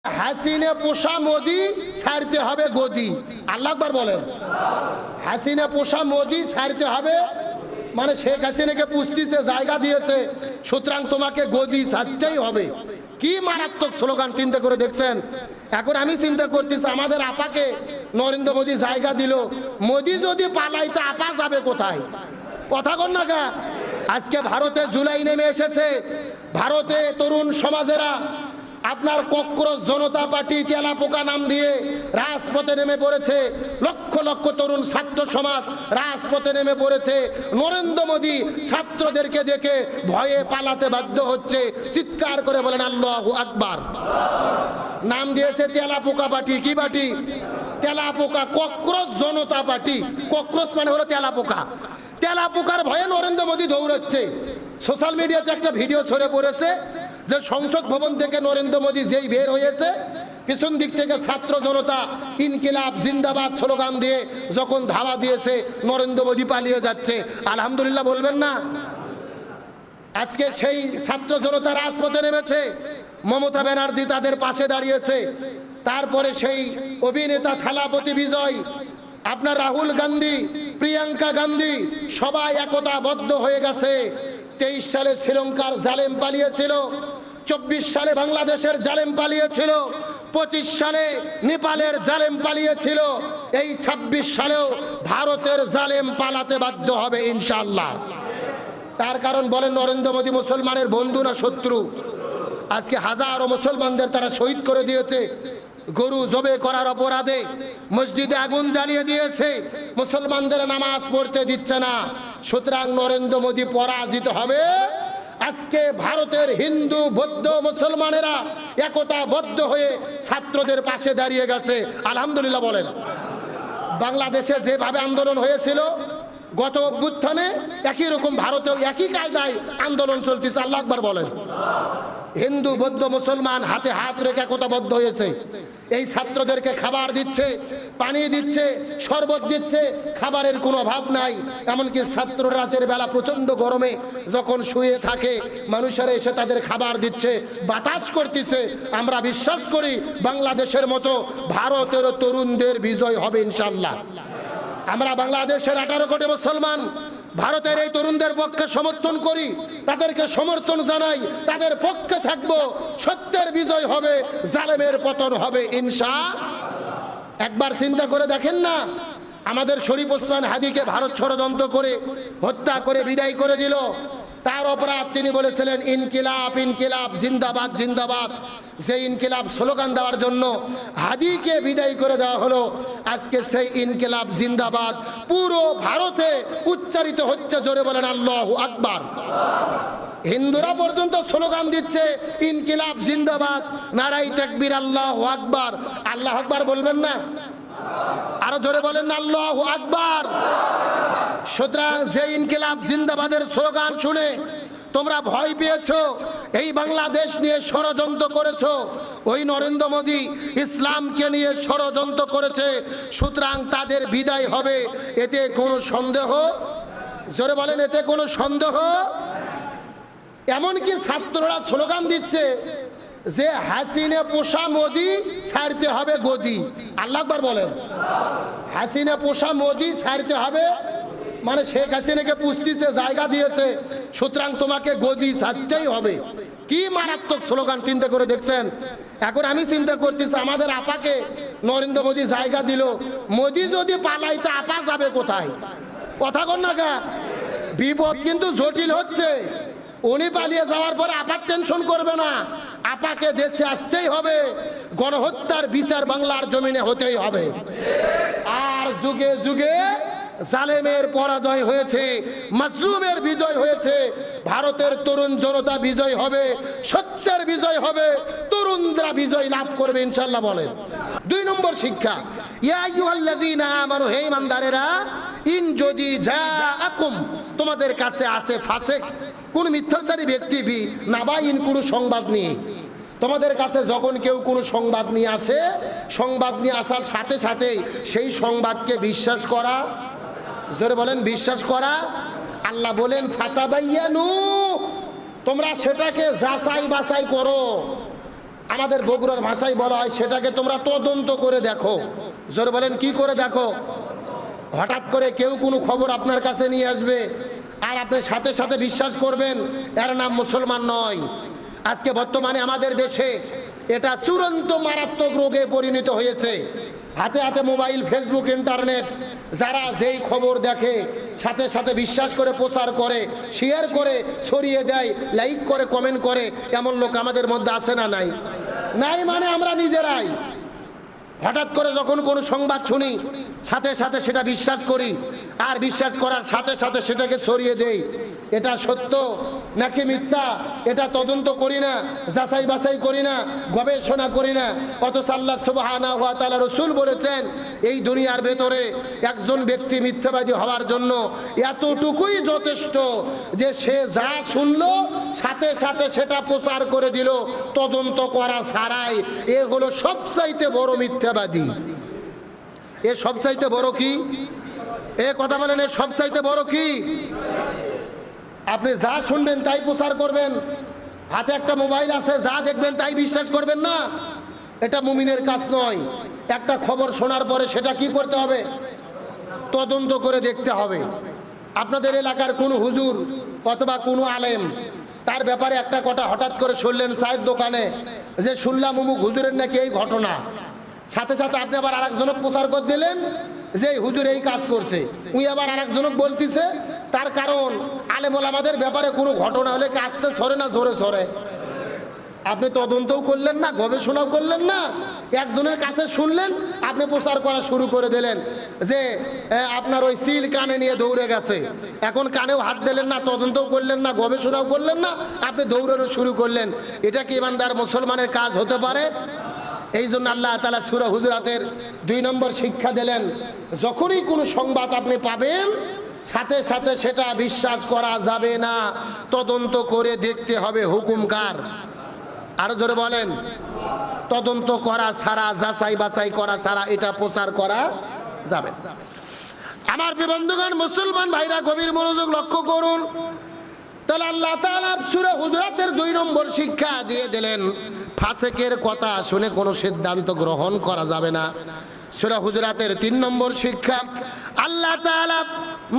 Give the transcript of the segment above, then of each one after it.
হাসিনে পোষা মোদি ছাড়তে হবে গদি। আল্লাহ আকবার বলেন। হাসিনে পোষা মোদি ছাড়তে হবে মানে শেখ হাসিনাকে পুষতিছে, জায়গা দিয়েছে, সুতরাং তোমাকে গদি ছাড়তেই হবে। কি মারাত্মক স্লোগান চিন্তা করে দেখছেন? এখন আমি চিন্তা করতেছি আমাদের আপাকে নরেন্দ্র মোদী জায়গা দিল, মোদী যদি পালাইতে আপা যাবে কোথায়? কথা কন না কা? আজকে ভারতে জুলাই নেমে এসেছে, ভারতে তরুণ সমাজেরা আপনার কক্রোচ জনতা পার্টি তেলাপোকা নাম দিয়ে রাজপথে নেমে পড়েছে। লক্ষ লক্ষ তরুণ ছাত্র সমাজ রাজপথে নেমে পড়েছে। নরেন্দ্র মোদী ছাত্রদেরকে দেখে ভয়ে পালাতে বাধ্য হচ্ছে। চিৎকার করে বলেন আল্লাহু আকবার। নাম দিয়েছে তেলাপোকা পার্টি। কি পার্টি? তেলাপোকা, কক্রোচ জনতা পার্টি। কক্রোচ মানে হলো তেলাপোকা। তেলাপোকার ভয়ে নরেন্দ্র মোদী দৌড়াচ্ছে। সোশ্যাল মিডিয়াতে একটা ভিডিও ছড়ে পড়েছে যে সংসদ ভবন থেকে নরেন্দ্র মোদী যেই বের হয়েছে, পিছন দিক থেকে ছাত্র জনতা ইনকিলাব জিন্দাবাদ স্লোগান দিয়ে যখন ধাওয়া দিয়েছে, নরেন্দ্র মোদী পালিয়ে যাচ্ছে। আলহামদুলিল্লাহ বলবেন না? আজকে সেই ছাত্র জনতা রাজপথে নেমেছে, মমতা ব্যানার্জি তাদের পাশে দাঁড়িয়েছে। তারপরে সেই অভিনেতা থালাপতি বিজয়, আপনার রাহুল গান্ধী, প্রিয়াঙ্কা গান্ধী সবাই একতাবদ্ধ হয়ে গেছে। 23 সালে শ্রীলঙ্কার জালেম পালিয়েছিল, 24 সালে বাংলাদেশের জালেম পালিয়েছিল, 25 সালে নেপালের জালেম পালিয়েছিল, এই 26 সালেও ভারতের জালেম পালাতে বাধ্য হবে ইনশাআল্লাহ। তার কারণ বলেন, নরেন্দ্র মোদী মুসলমানের বন্ধু না শত্রু? আজকে হাজারো মুসলমানদের তারা শহীদ করে দিয়েছে। গরু জবে করার অপরাধে মসজিদে আগুন জ্বালিয়ে দিয়েছে, মুসলমানদের নামাজ পড়তে দিচ্ছে না। সুতরাং নরেন্দ্র মোদী পরাজিত হবে। আজকে ভারতের হিন্দু বৌদ্ধ মুসলমানেরা একতাবদ্ধ হয়ে ছাত্রদের পাশে দাঁড়িয়ে গেছে। আলহামদুলিল্লাহ বলেন। বাংলাদেশে যেভাবে আন্দোলন হয়েছিল গত অভ্যুত্থানে, একই রকম ভারতেও একই কায়দায় আন্দোলন চলতেছে। আল্লাহু আকবার বলেন। হিন্দু বৌদ্ধ মুসলমান হাতে হাত রেখে একতাবদ্ধ হয়েছে। এই ছাত্রদেরকে খাবার দিচ্ছে, পানি দিচ্ছে, শরবত দিচ্ছে, খাবারের কোনো অভাব নাই। এমনকি ছাত্র রাতের বেলা প্রচন্ড গরমে যখন শুয়ে থাকে, মানুষেরা এসে তাদের খাবার দিচ্ছে, বাতাস করতেছে। আমরা বিশ্বাস করি বাংলাদেশের মতো ভারতের তরুণদের বিজয় হবে ইনশাআল্লাহ। আমরা বাংলাদেশের 18 কোটি মুসলমান ভারতের এই তরুণদের পক্ষে সমর্থন করি, তাদেরকে সমর্থন জানাই, তাদের পক্ষে থাকবো। সত্যের বিজয় হবে, জালেমের পতন হবে ইনশাআল্লাহ। একবার চিন্তা করে দেখেন না, আমাদের শরীফ ওসমান হাদিকে ভারত ষড়যন্ত্র করে হত্যা করে বিদায় করে দিল। তার অপরাধ তিনি বলেছিলেন ইনকিলাব ইনকিলাব জিন্দাবাদ জিন্দাবাদ। যে ইনকিলাব স্লোগান দেওয়ার জন্য হাদিকে বিদায় করে দেওয়া হলো, আজকে সেই ইনকিলাব জিন্দাবাদ পুরো ভারতে উচ্চারিত হচ্ছে। জোরে বলেন আল্লাহু আকবার। হিন্দুরা পর্যন্ত স্লোগান দিচ্ছে ইনকিলাব জিন্দাবাদ, নারাই তাকবীর, আল্লাহু আকবার। আল্লাহু আকবার বলবেন না? আরো জোরে বলেন না আল্লাহু আকবার। সুতরাং যে ইনকিলাব জিন্দাবাদের স্লোগান শুনে তোমরা ভয় পেয়েছো, এই বাংলাদেশ নিয়ে ষড়যন্ত্র করেছো, ওই নরেন্দ্র মোদী ইসলামকে নিয়ে ষড়যন্ত্র করেছে। সুতরাং তাদের বিদায় হবে, এতে কোনো সন্দেহ? জোরে বলেন, এতে কোনো সন্দেহ? এমনকি ছাত্ররা স্লোগান দিচ্ছে যে হাসিনে পোষা মোদী ছাড়তে হবে গদি। আল্লাহু আকবার বলেন। হাসিনে পোষা মোদী ছাড়তে হবে মানে শেখ হাসিনাকে পুষতিছে, জায়গা দিয়েছে, সুতরাং তোমাকে গদি ছাড়তেই হবে। কি মারাত্মক স্লোগান চিন্তা করে দেখছেন? এখন আমি চিন্তা করতেছি আমাদের আপাকে নরেন্দ্র মোদী জায়গা দিল, মোদী যদি পালাইতে আপা যাবে কোথায়? কথা কন না কা? বিপদ কিন্তু জটিল হচ্ছে। উনি পালিয়ে যাওয়ার পরে আপার টেনশন করবে না, আপাকে দেশে আসতেই হবে। গণহত্যার বিচার বাংলার জমিনে হতেই হবে। আর যুগে যুগে জালেমের পরাজয় হয়েছে, মাজলুমের বিজয় হয়েছে। ভারতের তরুণ জনতা বিজয় হবে, সত্যের বিজয় হবে, তরুণরা বিজয় লাভ করবে ইনশাআল্লাহ বলেন। 2 নম্বর শিক্ষা, ইয়া আইয়ুহাল্লাযীনা আমানু, হে ঈমানদারেরা, ইন যদি জাআকুম, তোমাদের কাছে আসে ফাসিক, কোন মিথ্যাচারী ব্যক্তি, বি নাবাইন, কোন সংবাদ নিয়ে। তোমাদের কাছে যখন কেউ কোনো সংবাদ নিয়ে আসে, সংবাদ নিয়ে আসার সাথে সাথে সেই সংবাদকে বিশ্বাস করা। জোরে বলেন, বিশ্বাস করা। আল্লাহ বলেন ফাতাবাইয়ানু, তোমরা সেটাকে যাচাই বাছাই করো। আমাদের বগুড়ার ভাষায় বলা হয় সেটাকে তোমরা তদন্ত করে দেখো। জোরে বলেন, কি করে দেখো? হঠাৎ করে কেউ কোনো খবর আপনার কাছে নিয়ে আসবে আর আপনি সাথে সাথে বিশ্বাস করবেন, এর নাম মুসলমান নয়। আজকে বর্তমানে আমাদের দেশে এটা চূড়ান্ত মারাত্মক রোগে পরিণত হয়েছে। হাতে হাতে মোবাইল, ফেসবুক, ইন্টারনেট, যারা যেই খবর দেখে সাথে সাথে বিশ্বাস করে প্রচার করে, শেয়ার করে, ছড়িয়ে দেয়, লাইক করে, কমেন্ট করে, এমন লোক আমাদের মধ্যে আছে না নাই? নাই মানে আমরা নিজেরাই হঠাৎ করে যখন কোনো সংবাদ শুনি সাথে সাথে সেটা বিশ্বাস করি, আর বিশ্বাস করার সাথে সাথে সেটাকে ছড়িয়ে দেই। এটা সত্য নাকি মিথ্যা এটা তদন্ত করি না, যাচাই বাছাই করি না, গবেষণা করি না। অথচ আল্লাহ সুবহানাহু ওয়া তাআলা, রাসূল বলেছেন এই দুনিয়ার ভেতরে একজন ব্যক্তি মিথ্যাবাদী হওয়ার জন্য এতটুকুই যথেষ্ট যে সে যা শুনলো সাথে সাথে সেটা প্রচার করে দিল, তদন্ত করা ছাড়াই। এ হলো সবচাইতে বড় মিথ্যাবাদী। এ সবচাইতে বড় কি? এ কথা বলেন, এ সবচাইতে বড় কি? আপনি যা শুনবেন তাই প্রচার করবেন, হাতে একটা মোবাইল আছে, যা দেখবেন তাই বিশ্বাস করবেন না, এটা মুমিনের কাজ নয়। একটা খবর শোনার পরে সেটা কি করতে হবে? তদন্ত করে দেখতে হবে। আপনাদের এলাকার কোনো হুজুর অথবা কোনো আলেম তার ব্যাপারে একটা কথা হঠাৎ করে শুনলেন চায়ের দোকানে, যে শুনলাম অমুক হুজুরের নাকি এই ঘটনা, সাথে সাথে আপনি আবার আরেকজনক প্রচার করে দিলেন যে হুজুর এই কাজ করছে, উনি আবার আরেকজনক বলতেছে। তার কারণ আলেম ওলামাদের ব্যাপারে কোনো ঘটনা হলে কি আস্তে সরে না জোরে সরে? আপনি তদন্তও করলেন না, গবেষণাও করলেন না, একজনের কাছে শুনলেন, আপনি প্রচার করা শুরু করে দিলেন যে আপনার ওই সিল কানে নিয়ে দৌড়ে গেছে। এখন কানেও হাত দিলেন না, তদন্তও করলেন না, গবেষণাও করলেন না, আপনি দৌড়ানো শুরু করলেন। এটা কি ইমানদার মুসলমানের কাজ হতে পারে? এই জন্য আল্লাহ তাআলা সূরা হুজুরাতের 2 নম্বর শিক্ষা দিলেন, যখনই কোনো সংবাদ আপনি পাবেন সাথে সাথে সেটা বিশ্বাস করা যাবে না, তদন্ত করে দেখতে হবে। হুকুম কার? আরো জোরে বলেন। তদন্ত করা ছাড়া, যাচাই বাছাই করা ছাড়া এটা প্রচার করা যাবে না। আমার বন্ধুগণ, মুসলমান ভাইরা গভীর মনোযোগ লক্ষ্য করুন। তাহলে আল্লাহ তাআলা সূরা হুজুরাতের 2 নম্বর শিক্ষা দিয়ে দিলেন, ফাসিকের কথা শুনে কোনো সিদ্ধান্ত গ্রহণ করা যাবে না। সূরা হুজুরাতের 3 নম্বর শিক্ষা, আল্লাহ তাআলা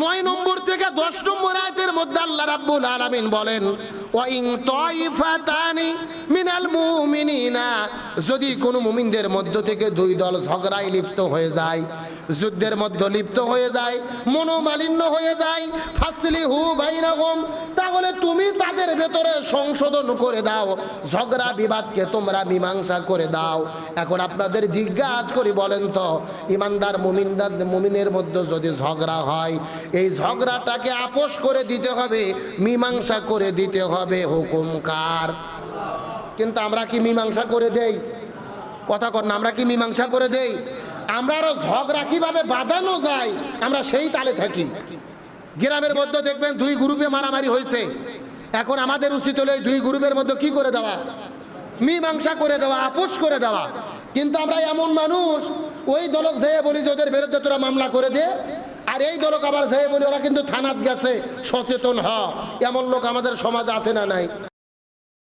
9 নম্বর থেকে 10 নম্বর আয়াতের মধ্যে আল্লাহ রাব্বুল আলামিন বলেন, ওয়া ইন তাইফাতানি মিনাল মুমিনিনা, যদি কোনো মুমিনদের মধ্য থেকে 2 দল ঝগড়ায় লিপ্ত হয়ে যায়, যুদ্ধের মধ্যে লিপ্ত হয়ে যায়, মনোমালিন্য হয়ে যায়, ফাসলিহু বাইনাহুম, তাহলে তুমি তাদের ভেতরে সংশোধন করে দাও, ঝগড়া বিবাদকে তোমরা মীমাংসা করে দাও। এখন আপনাদের জিজ্ঞাসা করি, বলেন তো ইমানদার মুমিনের মধ্যে যদি ঝগড়া হয়, এই ঝগড়াটাকে আপোষ করে দিতে হবে, মীমাংসা করে দিতে হবে। হুকুম কার? কিন্তু আমরা কি মীমাংসা করে দেই? কথা কর না, আমরা কি মীমাংসা করে দেই? আমরা আরো ঝগড়া কিভাবে বাঁধানো যায় আমরা সেই তালে থাকি। গ্রামের মধ্যে দেখবেন 2 গ্রুপে মারামারি হয়েছে, এখন আমাদের উচিত হলো এই 2 গ্রুপের মধ্যে কি করে দেওয়া? মীমাংসা করে দেওয়া, আপোষ করে দেওয়া। কিন্তু আমরা এমন মানুষ, ওই দলক যেয়ে বলি যে ওদের বিরুদ্ধে তোরা মামলা করে দে, আর এই দলক আবার যেয়ে বলি ওরা কিন্তু থানাত গেছে, সচেতন হ। এমন লোক আমাদের সমাজে আছে না নাই?